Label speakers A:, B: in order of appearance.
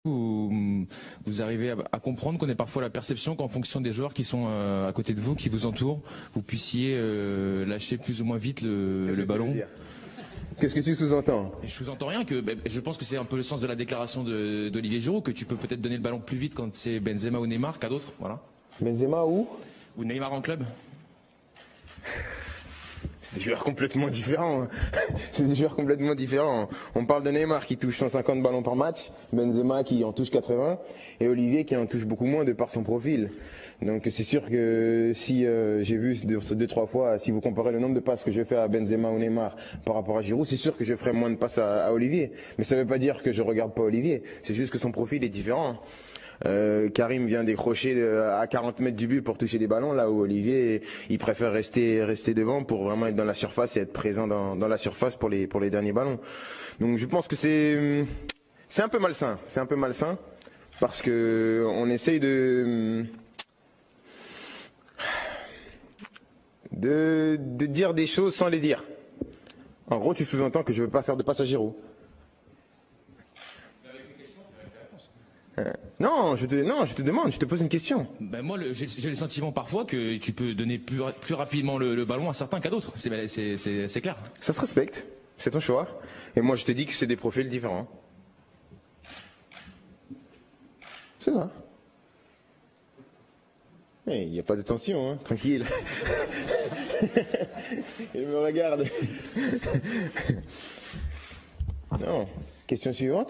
A: vous arrivez à comprendre qu'on ait parfois la perception qu'en fonction des joueurs qui sont à côté de vous, qui vous entourent, vous puissiez lâcher plus ou moins vite le ballon.
B: Qu'est-ce que tu sous-entends?
A: Je sous-entends rien, je pense que c'est un peu le sens de la déclaration d'Olivier Giroud, que tu peux peut-être donner le ballon plus vite quand c'est Benzema ou Neymar qu'à d'autres, voilà.
B: Benzema ou
A: Neymar en club.
B: C'est des joueurs complètement différents. C'est des joueurs complètement différents. On parle de Neymar qui touche 150 ballons par match, Benzema qui en touche 80 et Olivier qui en touche beaucoup moins de par son profil. Donc c'est sûr que si j'ai vu 2-3 fois, si vous comparez le nombre de passes que je fais à Benzema ou Neymar par rapport à Giroud, c'est sûr que je ferai moins de passes à Olivier. Mais ça ne veut pas dire que je regarde pas Olivier. C'est juste que son profil est différent. Karim vient décrocher à 40 mètres du but pour toucher des ballons, là où Olivier il préfère rester devant pour vraiment être dans la surface et être présent dans la surface pour les derniers ballons. Donc je pense que c'est un peu malsain, parce que on essaye de dire des choses sans les dire. En gros, tu sous-entends que je veux pas faire de passe à Giroud. Non, je te demande, je te pose une question.
A: Ben moi, j'ai le sentiment parfois que tu peux donner plus rapidement le ballon à certains qu'à d'autres. C'est clair.
B: Ça se respecte, c'est ton choix. Et moi, je te dis que c'est des profils différents. C'est ça. Il n'y a pas de tension, hein, tranquille. Il me regarde. Non, question suivante.